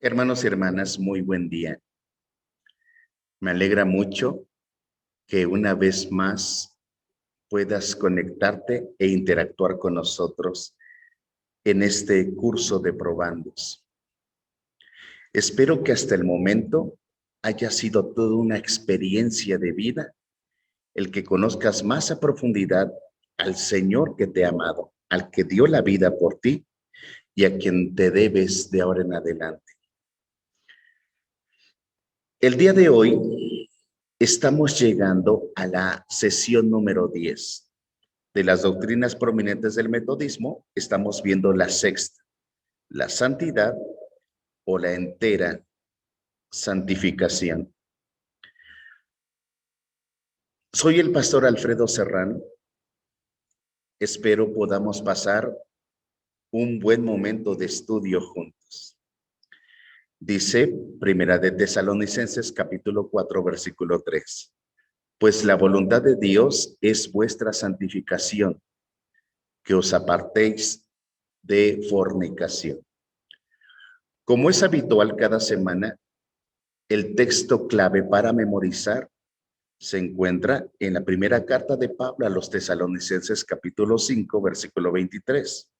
Hermanos y hermanas, muy buen día. Me alegra mucho que una vez más puedas conectarte e interactuar con nosotros en este curso de probandos. Espero que hasta el momento haya sido toda una experiencia de vida, el que conozcas más a profundidad al Señor que te ha amado, al que dio la vida por ti y a quien te debes de ahora en adelante. El día de hoy estamos llegando a la sesión número 10 de las doctrinas prominentes del metodismo. Estamos viendo la sexta, la santidad o la entera santificación. Soy el pastor Alfredo Serrano. Espero podamos pasar un buen momento de estudio juntos. Dice Primera de Tesalonicenses capítulo 4 versículo 3. Pues la voluntad de Dios es vuestra santificación, que os apartéis de fornicación. Como es habitual cada semana, el texto clave para memorizar se encuentra en la primera carta de Pablo a los Tesalonicenses capítulo 5 versículo 23.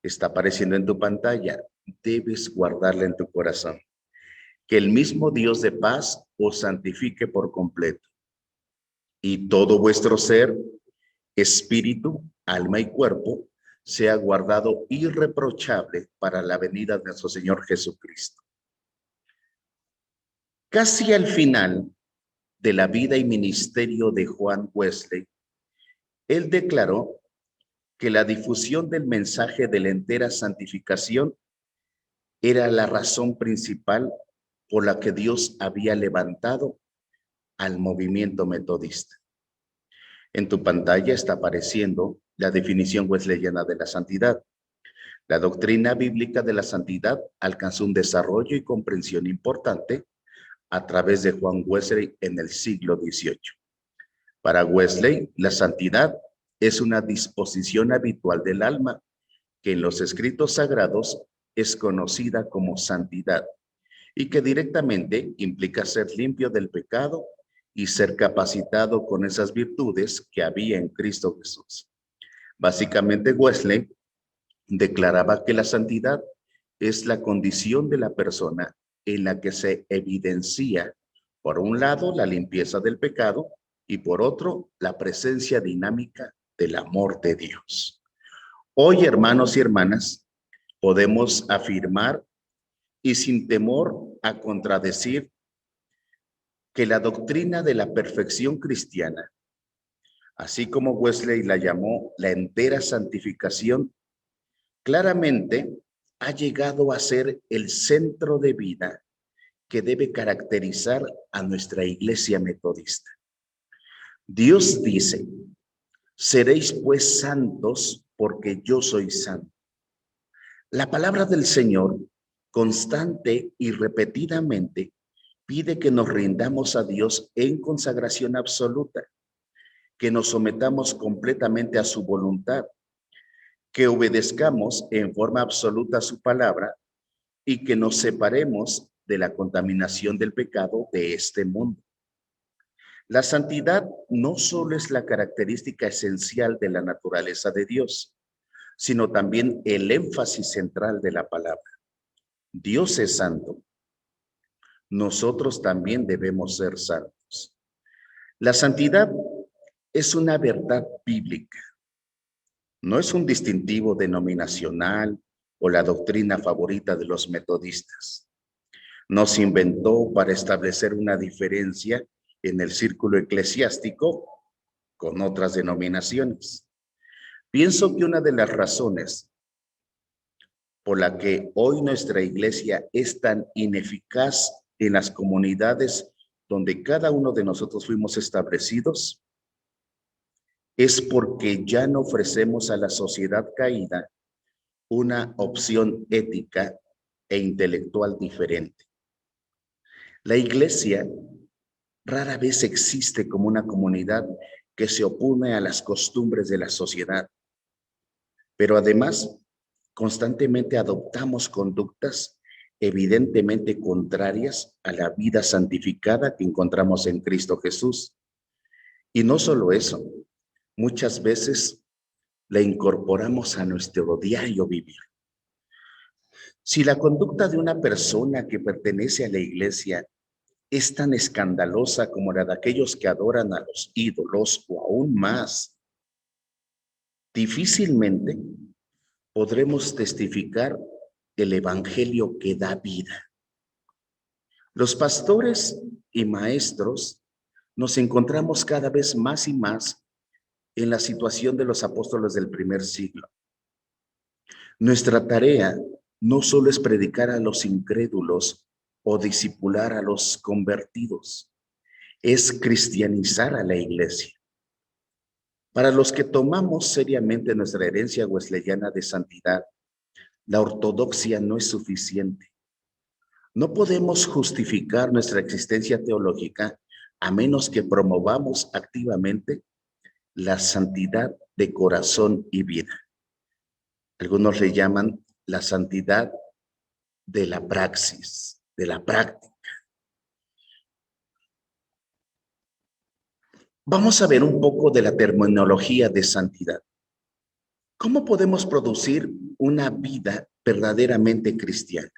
Está apareciendo en tu pantalla. Debes guardarla en tu corazón. Que el mismo Dios de paz os santifique por completo. Y todo vuestro ser, espíritu, alma y cuerpo, sea guardado irreprochable para la venida de nuestro Señor Jesucristo. Casi al final de la vida y ministerio de Juan Wesley, él declaró que la difusión del mensaje de la entera santificación era la razón principal por la que Dios había levantado al movimiento metodista. En tu pantalla está apareciendo la definición wesleyana de la santidad. La doctrina bíblica de la santidad alcanzó un desarrollo y comprensión importante a través de Juan Wesley en el siglo XVIII. Para Wesley, la santidad es una disposición habitual del alma que en los escritos sagrados es conocida como santidad y que directamente implica ser limpio del pecado y ser capacitado con esas virtudes que había en Cristo Jesús. Básicamente, Wesley declaraba que la santidad es la condición de la persona en la que se evidencia, por un lado, la limpieza del pecado y por otro, la presencia dinámica del amor de Dios. Hoy, hermanos y hermanas, podemos afirmar y sin temor a contradecir que la doctrina de la perfección cristiana, así como Wesley la llamó la entera santificación, claramente ha llegado a ser el centro de vida que debe caracterizar a nuestra iglesia metodista. Dios dice: seréis pues santos porque yo soy santo. La palabra del Señor, constante y repetidamente, pide que nos rindamos a Dios en consagración absoluta, que nos sometamos completamente a su voluntad, que obedezcamos en forma absoluta su palabra y que nos separemos de la contaminación del pecado de este mundo. La santidad no solo es la característica esencial de la naturaleza de Dios, sino también el énfasis central de la palabra. Dios es santo. Nosotros también debemos ser santos. La santidad es una verdad bíblica. No es un distintivo denominacional o la doctrina favorita de los metodistas. No se inventó para establecer una diferencia en el círculo eclesiástico con otras denominaciones. Pienso que una de las razones por la que hoy nuestra iglesia es tan ineficaz en las comunidades donde cada uno de nosotros fuimos establecidos es porque ya no ofrecemos a la sociedad caída una opción ética e intelectual diferente. La iglesia rara vez existe como una comunidad que se opone a las costumbres de la sociedad, pero además constantemente adoptamos conductas evidentemente contrarias a la vida santificada que encontramos en Cristo Jesús. Y no solo eso, muchas veces la incorporamos a nuestro diario vivir. Si la conducta de una persona que pertenece a la iglesia es tan escandalosa como la de aquellos que adoran a los ídolos o aún más, difícilmente podremos testificar el evangelio que da vida. Los pastores y maestros nos encontramos cada vez más y más en la situación de los apóstoles del primer siglo. Nuestra tarea no solo es predicar a los incrédulos o discipular a los convertidos, es cristianizar a la iglesia. Para los que tomamos seriamente nuestra herencia wesleyana de santidad, la ortodoxia no es suficiente. No podemos justificar nuestra existencia teológica a menos que promovamos activamente la santidad de corazón y vida. Algunos le llaman la santidad de la praxis, de la práctica. Vamos a ver un poco de la terminología de santidad. ¿Cómo podemos producir una vida verdaderamente cristiana?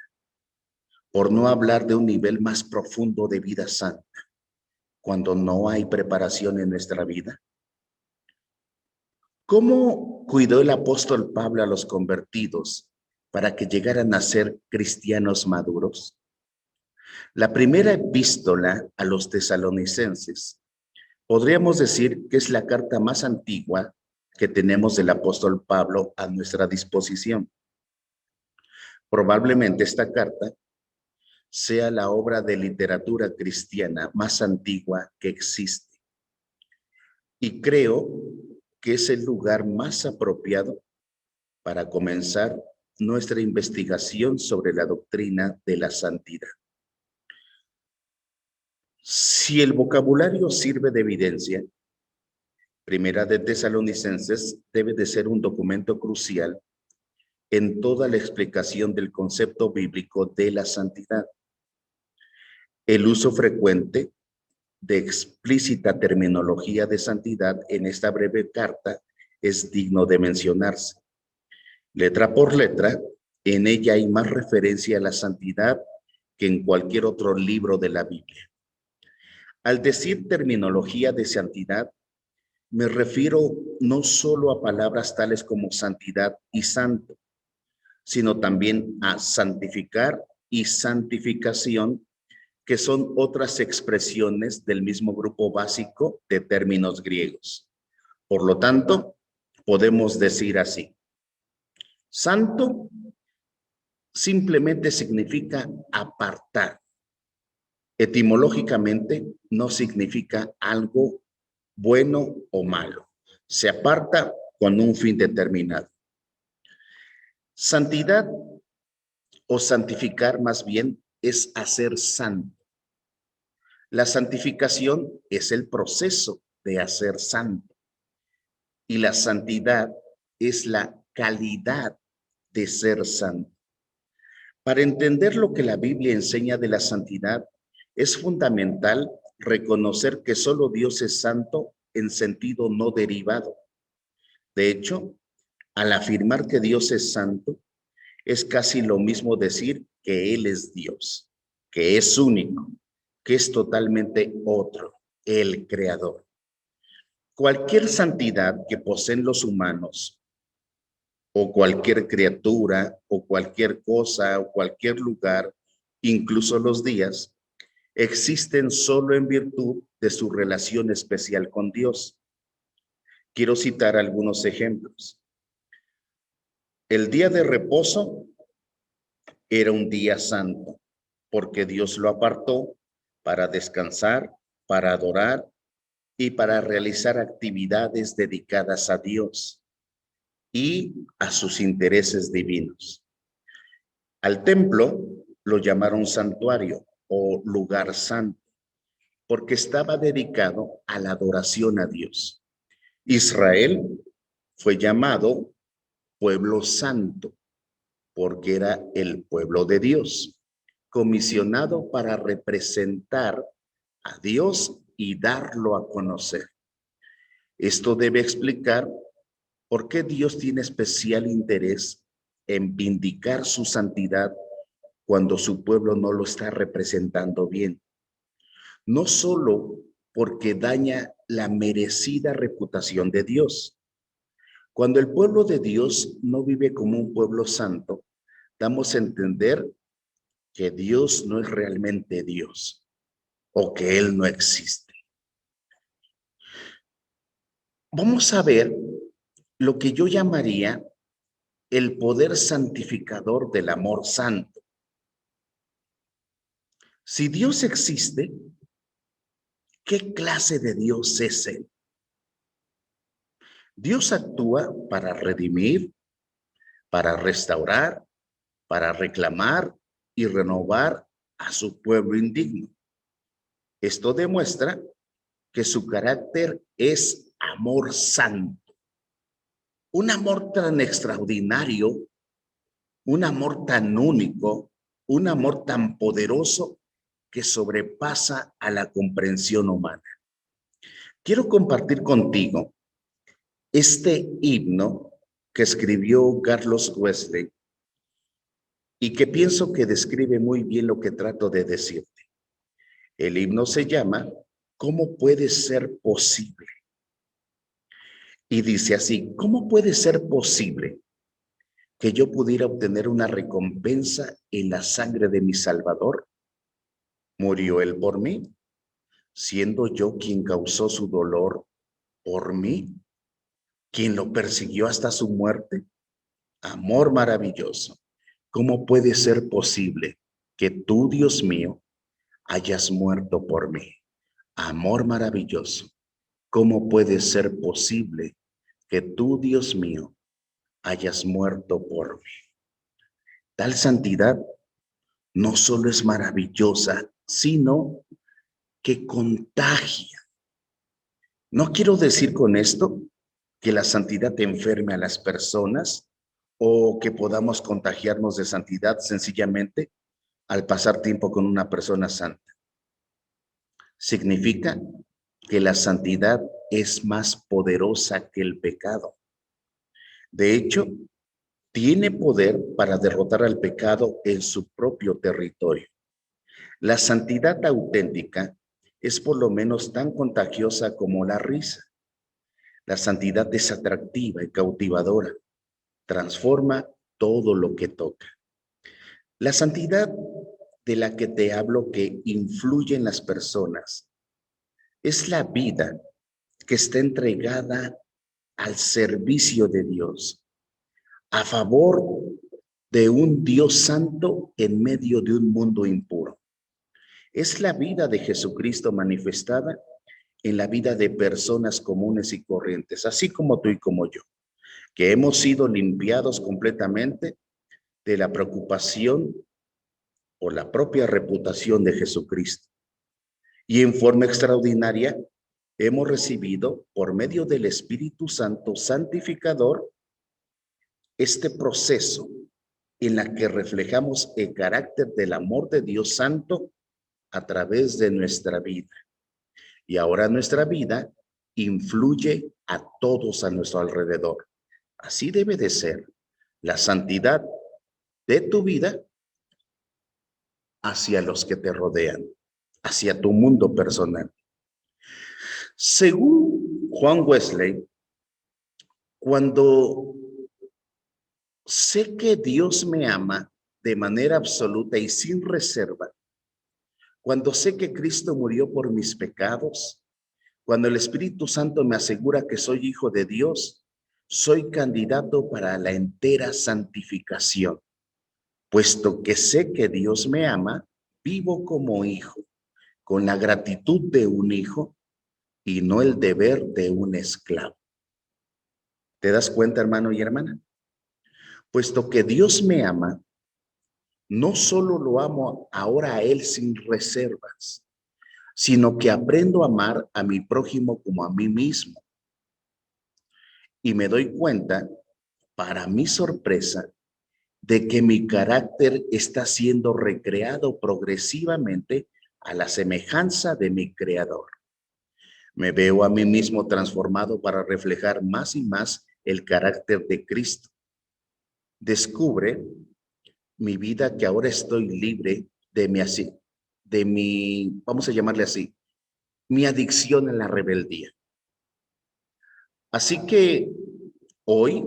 Por no hablar de un nivel más profundo de vida santa, cuando no hay preparación en nuestra vida. ¿Cómo cuidó el apóstol Pablo a los convertidos para que llegaran a ser cristianos maduros? La primera epístola a los tesalonicenses podríamos decir que es la carta más antigua que tenemos del apóstol Pablo a nuestra disposición. Probablemente esta carta sea la obra de literatura cristiana más antigua que existe. Y creo que es el lugar más apropiado para comenzar nuestra investigación sobre la doctrina de la santidad. Si el vocabulario sirve de evidencia, Primera de Tesalonicenses debe de ser un documento crucial en toda la explicación del concepto bíblico de la santidad. El uso frecuente de explícita terminología de santidad en esta breve carta es digno de mencionarse. Letra por letra, en ella hay más referencia a la santidad que en cualquier otro libro de la Biblia. Al decir terminología de santidad, me refiero no solo a palabras tales como santidad y santo, sino también a santificar y santificación, que son otras expresiones del mismo grupo básico de términos griegos. Por lo tanto, podemos decir así: santo simplemente significa apartar. Etimológicamente no significa algo bueno o malo. Se aparta con un fin determinado. Santidad o santificar más bien es hacer santo. La santificación es el proceso de hacer santo y la santidad es la calidad de ser santo. Para entender lo que la Biblia enseña de la santidad, es fundamental reconocer que solo Dios es santo en sentido no derivado. De hecho, al afirmar que Dios es santo, es casi lo mismo decir que Él es Dios, que es único, que es totalmente otro, el Creador. Cualquier santidad que poseen los humanos, o cualquier criatura, o cualquier cosa, o cualquier lugar, incluso los días, existen solo en virtud de su relación especial con Dios. Quiero citar algunos ejemplos. El día de reposo era un día santo, porque Dios lo apartó para descansar, para adorar y para realizar actividades dedicadas a Dios y a sus intereses divinos. Al templo lo llamaron santuario o lugar santo, porque estaba dedicado a la adoración a Dios. Israel fue llamado pueblo santo, porque era el pueblo de Dios. comisionado para representar a Dios y darlo a conocer. Esto debe explicar por qué Dios tiene especial interés en vindicar su santidad cuando su pueblo no lo está representando bien. No solo porque daña la merecida reputación de Dios. Cuando el pueblo de Dios no vive como un pueblo santo, damos a entender que Dios no es realmente Dios o que Él no existe. Vamos a ver lo que yo llamaría el poder santificador del amor santo. Si Dios existe, ¿qué clase de Dios es Él? Dios actúa para redimir, para restaurar, para reclamar y renovar a su pueblo indigno. Esto demuestra que su carácter es amor santo, un amor tan extraordinario, un amor tan único, un amor tan poderoso que sobrepasa a la comprensión humana. Quiero compartir contigo este himno que escribió Carlos Wesley y que pienso que describe muy bien lo que trato de decirte. El himno se llama ¿Cómo puede ser posible? Y dice así, ¿cómo puede ser posible que yo pudiera obtener una recompensa en la sangre de mi Salvador? ¿Murió Él por mí, siendo yo quien causó su dolor por mí, quien lo persiguió hasta su muerte? Amor maravilloso, ¿cómo puede ser posible que tú, Dios mío, hayas muerto por mí? Amor maravilloso, ¿cómo puede ser posible que tú, Dios mío, hayas muerto por mí? Tal santidad no solo es maravillosa, sino que contagia. No quiero decir con esto que la santidad enferme a las personas o que podamos contagiarnos de santidad sencillamente al pasar tiempo con una persona santa. Significa que la santidad es más poderosa que el pecado. De hecho, tiene poder para derrotar al pecado en su propio territorio. La santidad auténtica es por lo menos tan contagiosa como la risa. La santidad es atractiva y cautivadora. Transforma todo lo que toca. La santidad de la que te hablo que influye en las personas es la vida que está entregada al servicio de Dios, a favor de un Dios santo en medio de un mundo impuro. Es la vida de Jesucristo manifestada en la vida de personas comunes y corrientes, así como tú y como yo, que hemos sido limpiados completamente de la preocupación o la propia reputación de Jesucristo. Y en forma extraordinaria hemos recibido por medio del Espíritu Santo santificador este proceso en la que reflejamos el carácter del amor de Dios Santo a través de nuestra vida. Y ahora nuestra vida influye a todos a nuestro alrededor. Así debe de ser la santidad de tu vida hacia los que te rodean, hacia tu mundo personal. Según Juan Wesley, cuando sé que Dios me ama de manera absoluta y sin reserva, cuando sé que Cristo murió por mis pecados, cuando el Espíritu Santo me asegura que soy hijo de Dios, soy candidato para la entera santificación. Puesto que sé que Dios me ama, vivo como hijo, con la gratitud de un hijo y no el deber de un esclavo. ¿Te das cuenta, hermano y hermana? Puesto que Dios me ama, no solo lo amo ahora a Él sin reservas, sino que aprendo a amar a mi prójimo como a mí mismo. Y me doy cuenta, para mi sorpresa, de que mi carácter está siendo recreado progresivamente a la semejanza de mi Creador. Me veo a mí mismo transformado para reflejar más y más el carácter de Cristo. Descubre mi vida que ahora estoy libre vamos a llamarle así, mi adicción a la rebeldía. Así que hoy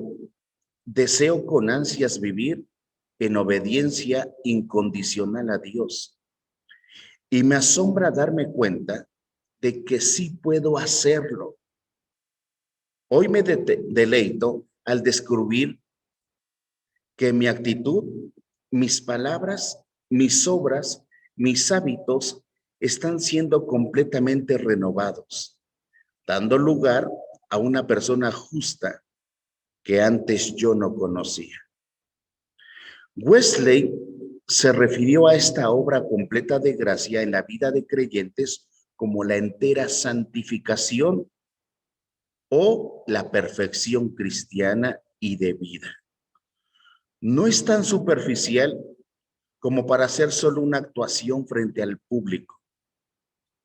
deseo con ansias vivir en obediencia incondicional a Dios. Y me asombra darme cuenta de que sí puedo hacerlo. Hoy me deleito al descubrir que mi actitud, mis palabras, mis obras, mis hábitos están siendo completamente renovados, dando lugar a una persona justa que antes yo no conocía. Wesley se refirió a esta obra completa de gracia en la vida de creyentes como la entera santificación o la perfección cristiana y de vida. No es tan superficial como para hacer solo una actuación frente al público.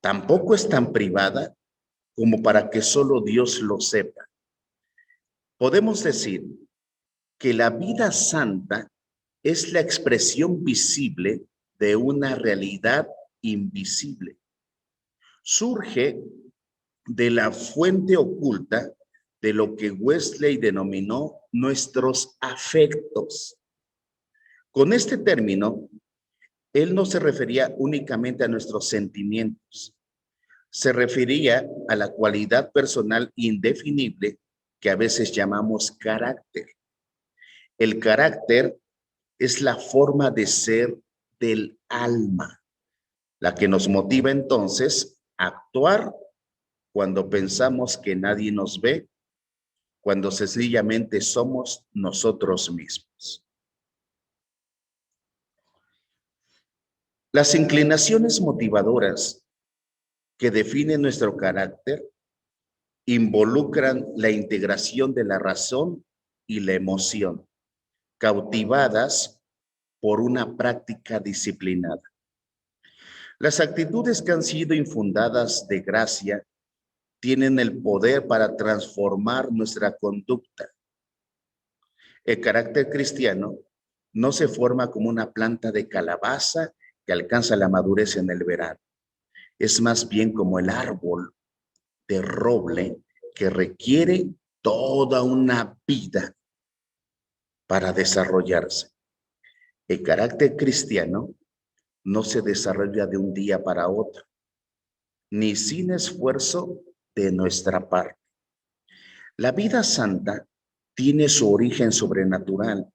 Tampoco es tan privada como para que solo Dios lo sepa. Podemos decir que la vida santa es la expresión visible de una realidad invisible. Surge de la fuente oculta de lo que Wesley denominó nuestros afectos. Con este término, él no se refería únicamente a nuestros sentimientos, se refería a la cualidad personal indefinible que a veces llamamos carácter. El carácter es la forma de ser del alma, la que nos motiva entonces a actuar cuando pensamos que nadie nos ve, cuando sencillamente somos nosotros mismos. Las inclinaciones motivadoras que definen nuestro carácter involucran la integración de la razón y la emoción, cautivadas por una práctica disciplinada. Las actitudes que han sido infundadas de gracia tienen el poder para transformar nuestra conducta. El carácter cristiano no se forma como una planta de calabaza que alcanza la madurez en el verano. Es más bien como el árbol de roble que requiere toda una vida para desarrollarse. El carácter cristiano no se desarrolla de un día para otro, ni sin esfuerzo de nuestra parte. La vida santa tiene su origen sobrenatural.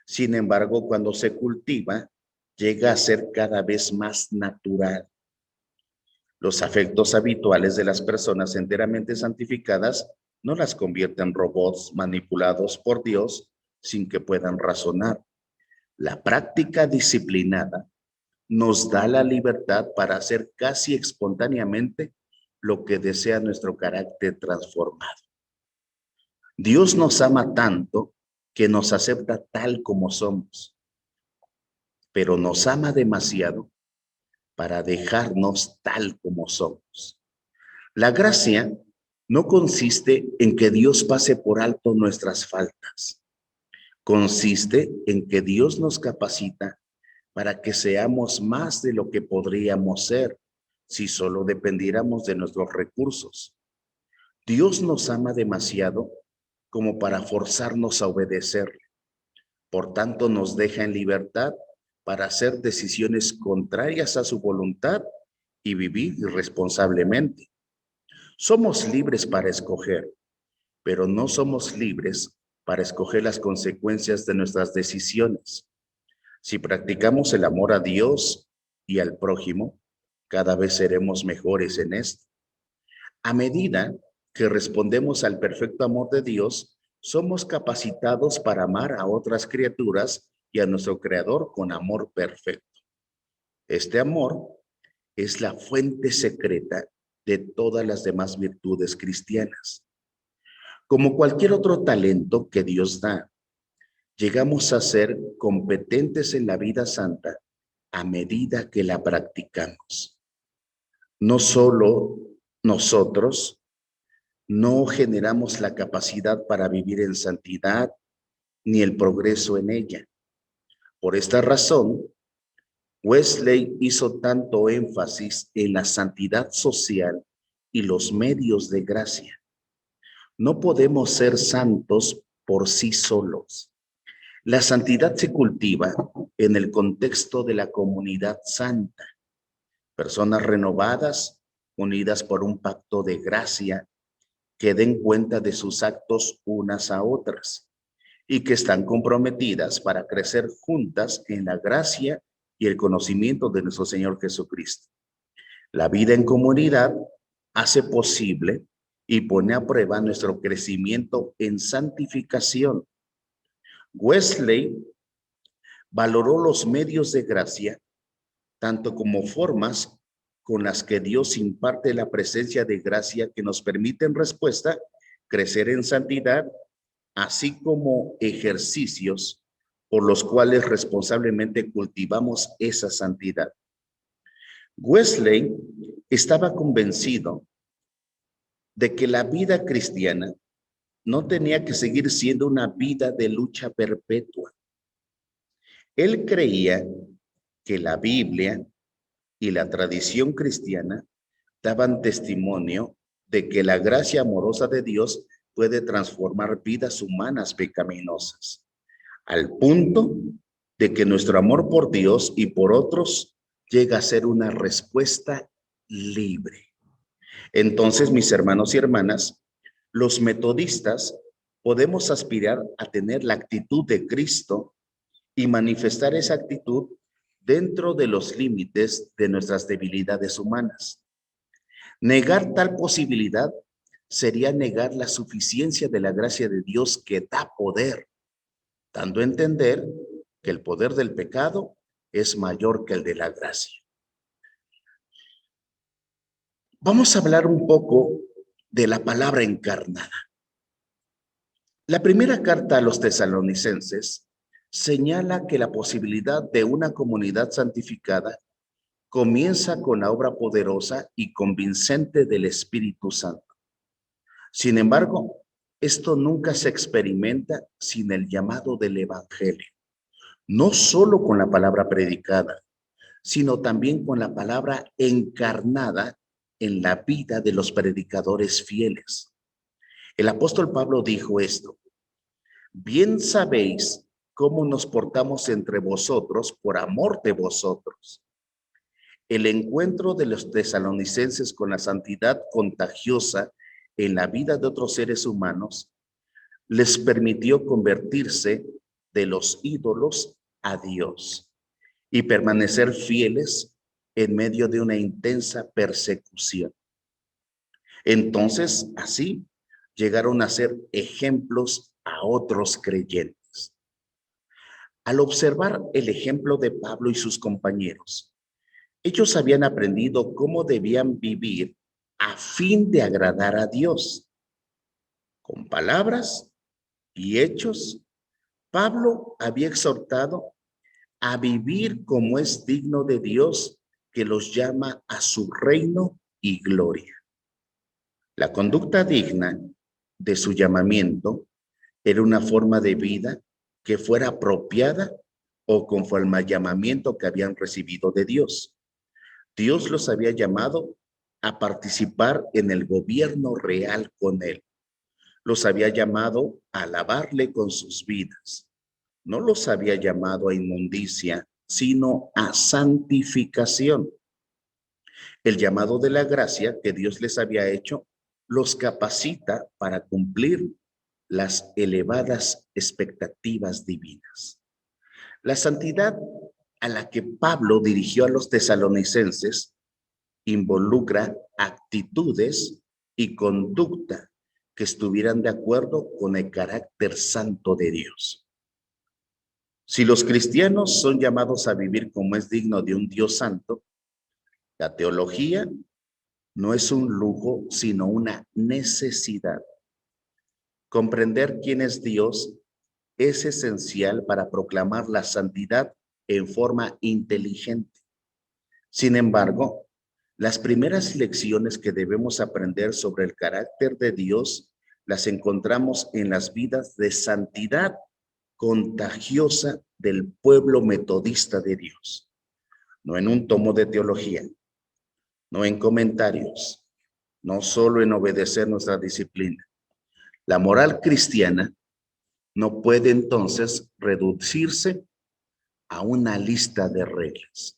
Sin embargo, cuando se cultiva, llega a ser cada vez más natural. Los afectos habituales de las personas enteramente santificadas no las convierten en robots manipulados por Dios sin que puedan razonar. La práctica disciplinada nos da la libertad para hacer casi espontáneamente lo que desea nuestro carácter transformado. Dios nos ama tanto que nos acepta tal como somos, pero nos ama demasiado para dejarnos tal como somos. La gracia no consiste en que Dios pase por alto nuestras faltas. Consiste en que Dios nos capacita para que seamos más de lo que podríamos ser si solo dependiéramos de nuestros recursos. Dios nos ama demasiado como para forzarnos a obedecerle. Por tanto, nos deja en libertad para hacer decisiones contrarias a su voluntad y vivir irresponsablemente. Somos libres para escoger, pero no somos libres para escoger las consecuencias de nuestras decisiones. Si practicamos el amor a Dios y al prójimo, cada vez seremos mejores en esto. A medida que respondemos al perfecto amor de Dios, somos capacitados para amar a otras criaturas y a nuestro Creador con amor perfecto. Este amor es la fuente secreta de todas las demás virtudes cristianas. Como cualquier otro talento que Dios da, llegamos a ser competentes en la vida santa a medida que la practicamos. No solo nosotros no generamos la capacidad para vivir en santidad ni el progreso en ella. Por esta razón, Wesley hizo tanto énfasis en la santidad social y los medios de gracia. No podemos ser santos por sí solos. La santidad se cultiva en el contexto de la comunidad santa. Personas renovadas, unidas por un pacto de gracia, que den cuenta de sus actos unas a otras y que están comprometidas para crecer juntas en la gracia y el conocimiento de nuestro Señor Jesucristo. La vida en comunidad hace posible y pone a prueba nuestro crecimiento en santificación. Wesley valoró los medios de gracia tanto como formas con las que Dios imparte la presencia de gracia que nos permite en respuesta crecer en santidad, así como ejercicios por los cuales responsablemente cultivamos esa santidad. Wesley estaba convencido de que la vida cristiana no tenía que seguir siendo una vida de lucha perpetua. Él creía que la Biblia y la tradición cristiana daban testimonio de que la gracia amorosa de Dios puede transformar vidas humanas pecaminosas, al punto de que nuestro amor por Dios y por otros llega a ser una respuesta libre. Entonces, mis hermanos y hermanas, los metodistas podemos aspirar a tener la actitud de Cristo y manifestar esa actitud dentro de los límites de nuestras debilidades humanas. Negar tal posibilidad sería negar la suficiencia de la gracia de Dios que da poder, dando a entender que el poder del pecado es mayor que el de la gracia. Vamos a hablar un poco de la palabra encarnada. La primera carta a los tesalonicenses señala que la posibilidad de una comunidad santificada comienza con la obra poderosa y convincente del Espíritu Santo. Sin embargo, esto nunca se experimenta sin el llamado del Evangelio, no solo con la palabra predicada, sino también con la palabra encarnada en la vida de los predicadores fieles. El apóstol Pablo dijo esto: bien sabéis cómo nos portamos entre vosotros por amor de vosotros. El encuentro de los tesalonicenses con la santidad contagiosa en la vida de otros seres humanos les permitió convertirse de los ídolos a Dios y permanecer fieles en medio de una intensa persecución. Entonces, así llegaron a ser ejemplos a otros creyentes. Al observar el ejemplo de Pablo y sus compañeros, ellos habían aprendido cómo debían vivir a fin de agradar a Dios. Con palabras y hechos, Pablo había exhortado a vivir como es digno de Dios, que los llama a su reino y gloria. La conducta digna de su llamamiento era una forma de vida que fuera apropiada o conforme al llamamiento que habían recibido de Dios. Dios los había llamado a participar en el gobierno real con él. Los había llamado a alabarle con sus vidas. No los había llamado a inmundicia, sino a santificación. El llamado de la gracia que Dios les había hecho los capacita para cumplir las elevadas expectativas divinas. La santidad a la que Pablo dirigió a los tesalonicenses involucra actitudes y conducta que estuvieran de acuerdo con el carácter santo de Dios. Si los cristianos son llamados a vivir como es digno de un Dios santo, la teología no es un lujo, sino una necesidad. Comprender quién es Dios es esencial para proclamar la santidad en forma inteligente. Sin embargo, las primeras lecciones que debemos aprender sobre el carácter de Dios las encontramos en las vidas de santidad contagiosa del pueblo metodista de Dios, no en un tomo de teología, no en comentarios, no solo en obedecer nuestra disciplina. La moral cristiana no puede entonces reducirse a una lista de reglas.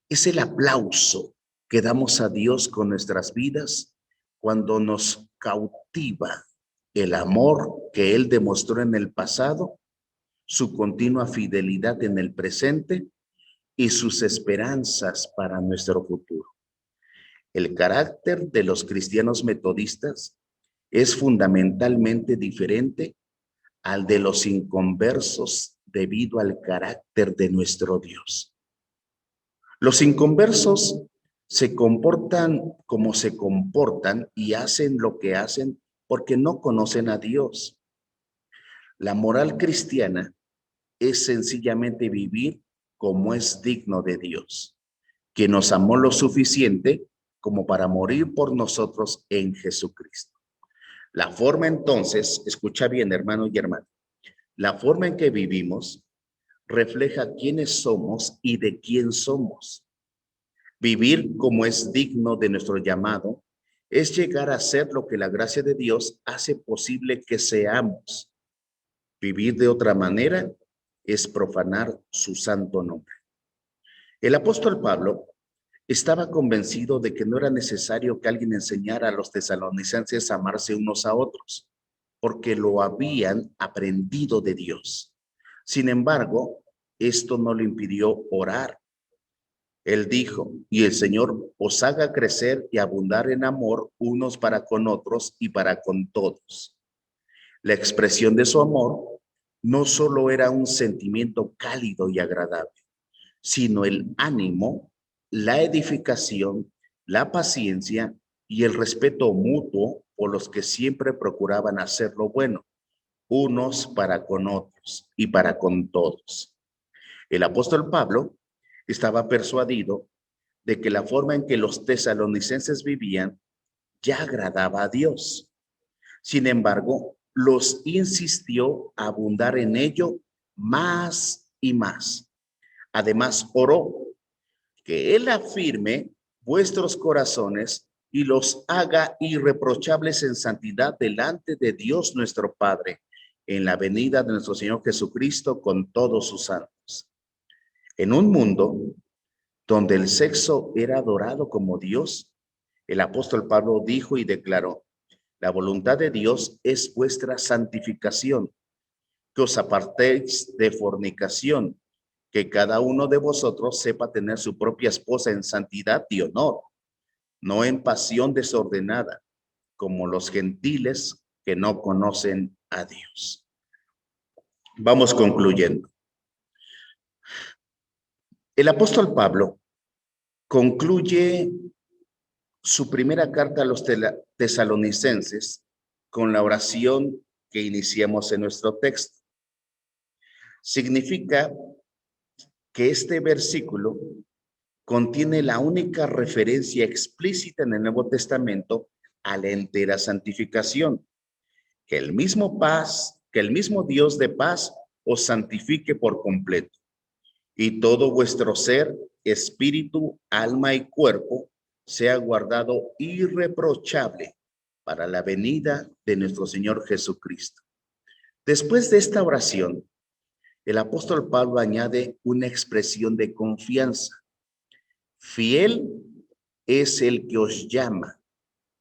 Es el aplauso que damos a Dios con nuestras vidas cuando nos cautiva el amor que Él demostró en el pasado, su continua fidelidad en el presente y sus esperanzas para nuestro futuro. El carácter de los cristianos metodistas es fundamentalmente diferente al de los inconversos debido al carácter de nuestro Dios. Los inconversos se comportan como se comportan y hacen lo que hacen porque no conocen a Dios. La moral cristiana es sencillamente vivir como es digno de Dios, que nos amó lo suficiente como para morir por nosotros en Jesucristo. La forma entonces, escucha bien, hermano y hermana, la forma en que vivimos refleja quiénes somos y de quién somos. Vivir como es digno de nuestro llamado es llegar a ser lo que la gracia de Dios hace posible que seamos. Vivir de otra manera es profanar su santo nombre. El apóstol Pablo estaba convencido de que no era necesario que alguien enseñara a los tesalonicenses a amarse unos a otros, porque lo habían aprendido de Dios. Sin embargo, esto no le impidió orar. Él dijo, y el Señor os haga crecer y abundar en amor unos para con otros y para con todos. La expresión de su amor no solo era un sentimiento cálido y agradable, sino el ánimo, la edificación, la paciencia y el respeto mutuo por los que siempre procuraban hacer lo bueno, unos para con otros y para con todos. El apóstol Pablo estaba persuadido de que la forma en que los tesalonicenses vivían ya agradaba a Dios. Sin embargo, los insistió a abundar en ello más y más. Además, oró que Él afirme vuestros corazones y los haga irreprochables en santidad delante de Dios nuestro Padre, en la venida de nuestro Señor Jesucristo con todos sus santos. En un mundo donde el sexo era adorado como Dios, el apóstol Pablo dijo y declaró, la voluntad de Dios es vuestra santificación, que os apartéis de fornicación, que cada uno de vosotros sepa tener su propia esposa en santidad y honor, no en pasión desordenada, como los gentiles que no conocen a Dios. Vamos concluyendo. El apóstol Pablo concluye su primera carta a los tesalonicenses con la oración que iniciamos en nuestro texto. Significa que este versículo contiene la única referencia explícita en el Nuevo Testamento a la entera santificación. Que el mismo Dios de paz os santifique por completo, y todo vuestro ser, espíritu, alma y cuerpo sea guardado irreprochable para la venida de nuestro Señor Jesucristo. Después de esta oración, el apóstol Pablo añade una expresión de confianza. Fiel es el que os llama,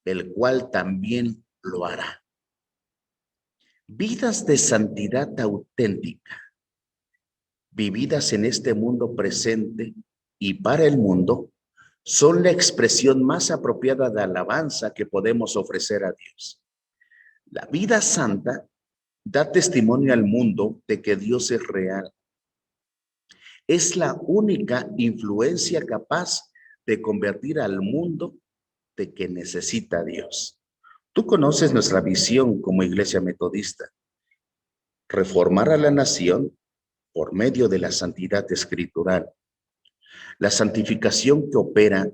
el cual también lo hará. Vidas de santidad auténtica, vividas en este mundo presente y para el mundo, son la expresión más apropiada de alabanza que podemos ofrecer a Dios. La vida santa da testimonio al mundo de que Dios es real. Es la única influencia capaz de convertir al mundo de que necesita a Dios. Tú conoces nuestra visión como iglesia metodista. reformar a la nación por medio de la santidad escritural. La santificación que opera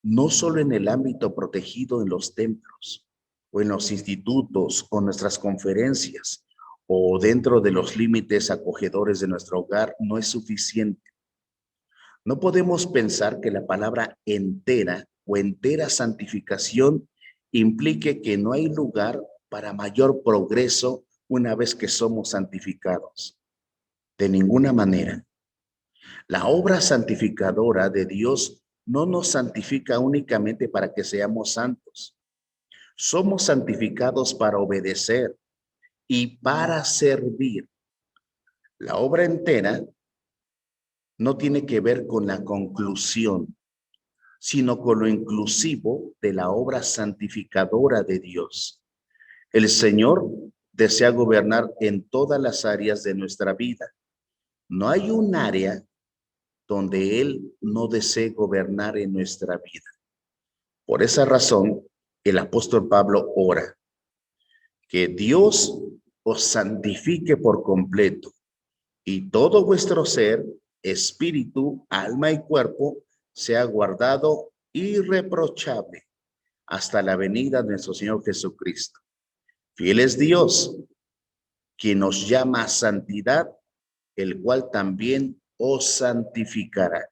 no solo en el ámbito protegido en los templos o en los institutos o nuestras conferencias o dentro de los límites acogedores de nuestro hogar no es suficiente. No podemos pensar que la palabra entera o entera santificación implique que no hay lugar para mayor progreso una vez que somos santificados. De ninguna manera. La obra santificadora de Dios no nos santifica únicamente para que seamos santos. Somos santificados para obedecer y para servir. La obra entera no tiene que ver con la conclusión, sino con lo inclusivo de la obra santificadora de Dios. El Señor desea gobernar en todas las áreas de nuestra vida. No hay un área donde Él no desee gobernar en nuestra vida. Por esa razón, el apóstol Pablo ora, que Dios os santifique por completo y todo vuestro ser, espíritu, alma y cuerpo, sea guardado irreprochable hasta la venida de nuestro Señor Jesucristo. Fiel es Dios, quien nos llama a santidad, el cual también os santificará.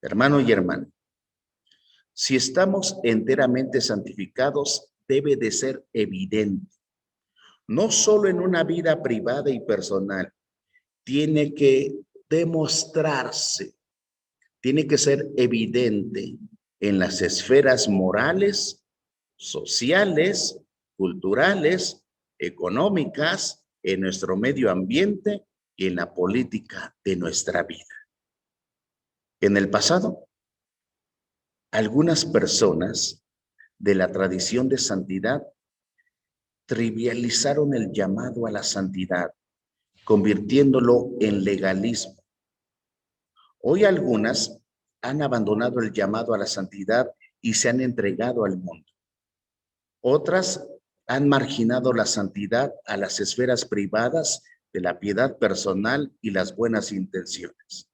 Hermano y hermana, si estamos enteramente santificados, debe de ser evidente, no solo en una vida privada y personal, tiene que demostrarse, tiene que ser evidente en las esferas morales, sociales, culturales, económicas, en nuestro medio ambiente y en la política de nuestra vida. En el pasado, algunas personas de la tradición de santidad trivializaron el llamado a la santidad, convirtiéndolo en legalismo. Hoy algunas han abandonado el llamado a la santidad y se han entregado al mundo. Otras han marginado la santidad a las esferas privadas de la piedad personal y las buenas intenciones.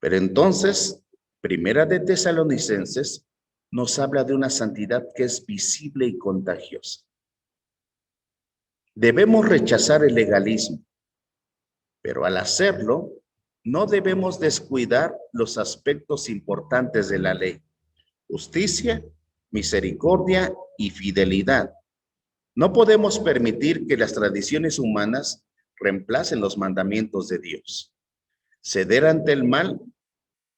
Pero entonces, Primera de Tesalonicenses nos habla de una santidad que es visible y contagiosa. Debemos rechazar el legalismo, pero al hacerlo, no debemos descuidar los aspectos importantes de la ley: justicia, misericordia y fidelidad. No podemos permitir que las tradiciones humanas reemplacen los mandamientos de Dios. Ceder ante el mal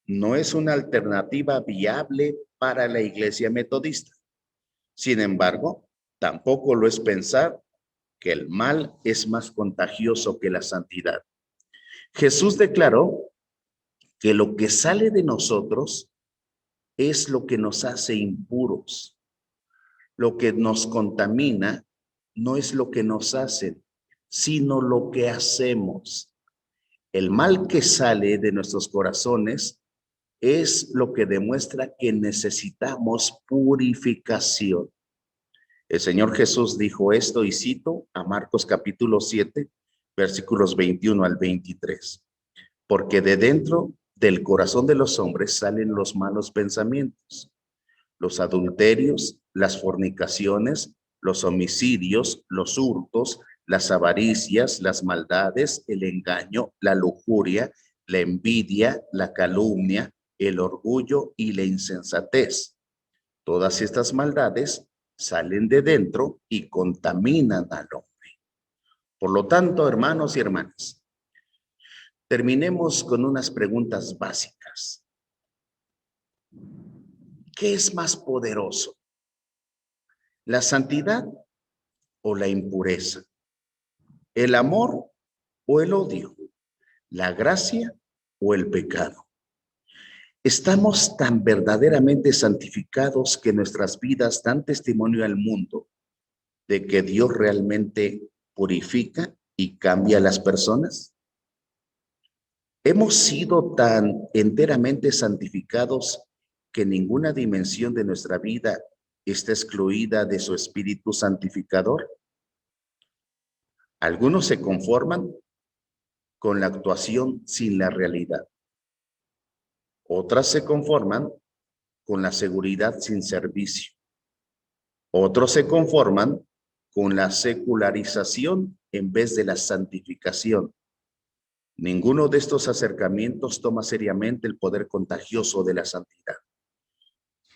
no es una alternativa viable para la Iglesia Metodista. Sin embargo, tampoco lo es pensar que el mal es más contagioso que la santidad. Jesús declaró que lo que sale de nosotros es lo que nos hace impuros. Lo que nos contamina no es lo que nos hacen, sino lo que hacemos. El mal que sale de nuestros corazones es lo que demuestra que necesitamos purificación. El Señor Jesús dijo esto, y cito a Marcos capítulo 7, versículos 21 al 23. Porque de dentro del corazón de los hombres salen los malos pensamientos, los adulterios, las fornicaciones, los homicidios, los hurtos, las avaricias, las maldades, el engaño, la lujuria, la envidia, la calumnia, el orgullo y la insensatez. Todas estas maldades salen de dentro y contaminan al hombre. Por lo tanto, hermanos y hermanas, terminemos con unas preguntas básicas. ¿Qué es más poderoso? ¿La santidad o la impureza? ¿El amor o el odio? ¿La gracia o el pecado? Estamos tan verdaderamente santificados que nuestras vidas dan testimonio al mundo de que Dios realmente purifica y cambia a las personas. Hemos sido tan enteramente santificados que ninguna dimensión de nuestra vida está excluida de su espíritu santificador. Algunos se conforman con la actuación sin la realidad. Otras se conforman con la seguridad sin servicio. Otros se conforman con la secularización en vez de la santificación. Ninguno de estos acercamientos toma seriamente el poder contagioso de la santidad.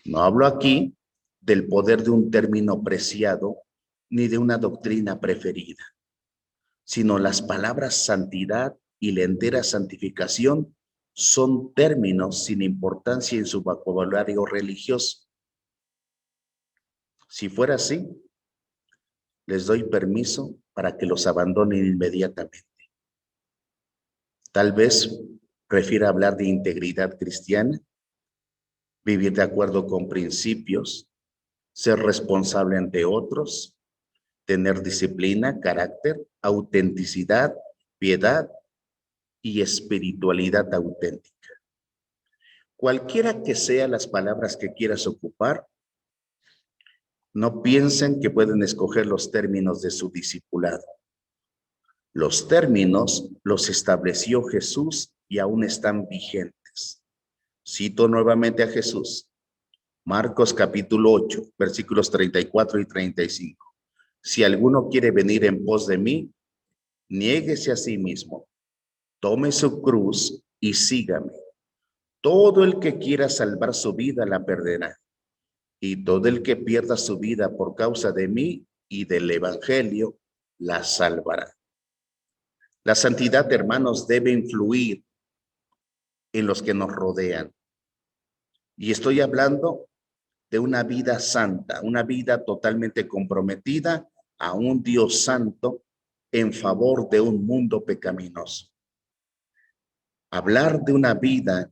No hablo aquí del poder de un término preciado ni de una doctrina preferida, sino las palabras santidad y la entera santificación son términos sin importancia en su vocabulario religioso. Si fuera así, les doy permiso para que los abandonen inmediatamente. Tal vez prefiera hablar de integridad cristiana, vivir de acuerdo con principios, ser responsable ante otros, tener disciplina, carácter, autenticidad, piedad y espiritualidad auténtica. Cualquiera que sean las palabras que quieras ocupar, no piensen que pueden escoger los términos de su discipulado. Los términos los estableció Jesús y aún están vigentes. Cito nuevamente a Jesús. Marcos capítulo 8, versículos 34 y 35. Si alguno quiere venir en pos de mí, niéguese a sí mismo, tome su cruz y sígame. Todo el que quiera salvar su vida la perderá, y todo el que pierda su vida por causa de mí y del evangelio la salvará. La santidad, hermanos, debe influir en los que nos rodean. Y estoy hablando de una vida santa, una vida totalmente comprometida a un Dios santo en favor de un mundo pecaminoso. Hablar de una vida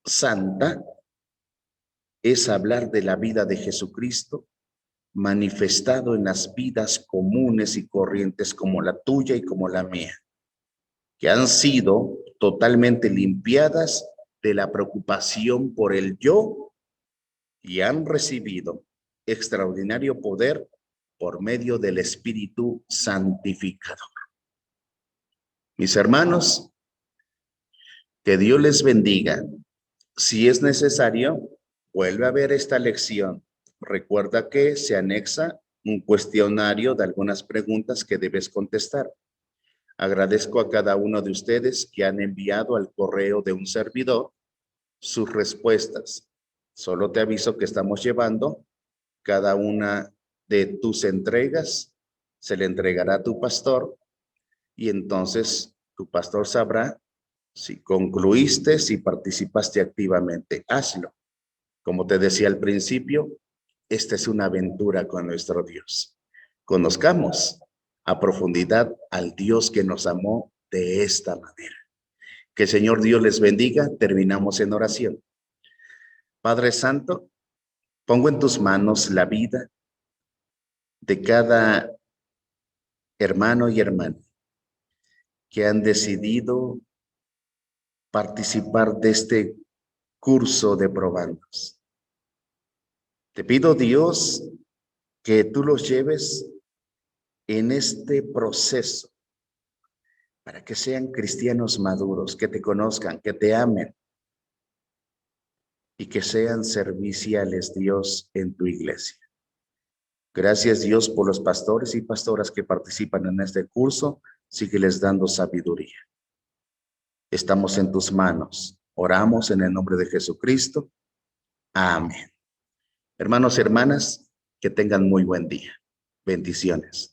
santa es hablar de la vida de Jesucristo manifestado en las vidas comunes y corrientes como la tuya y como la mía, que han sido totalmente limpiadas de la preocupación por el yo y han recibido extraordinario poder por medio del Espíritu Santificador. Mis hermanos, que Dios les bendiga. Si es necesario, vuelve a ver esta lección. Recuerda que se anexa un cuestionario de algunas preguntas que debes contestar. Agradezco a cada uno de ustedes que han enviado al correo de un servidor sus respuestas. Solo te aviso que estamos llevando cada una de tus entregas, se le entregará a tu pastor y entonces tu pastor sabrá si concluiste, si participaste activamente. Hazlo. Como te decía al principio, esta es una aventura con nuestro Dios. Conozcamos a profundidad al Dios que nos amó de esta manera. Que el Señor Dios les bendiga. Terminamos en oración. Padre Santo, pongo en tus manos la vida de cada hermano y hermana que han decidido participar de este curso de probandos. Te pido, Dios, que tú los lleves en este proceso para que sean cristianos maduros, que te conozcan, que te amen y que sean serviciales, Dios, en tu iglesia. Gracias, Dios, por los pastores y pastoras que participan en este curso. Sígueles dando sabiduría. Estamos en tus manos. Oramos en el nombre de Jesucristo. Amén. Hermanos y hermanas, que tengan muy buen día. Bendiciones.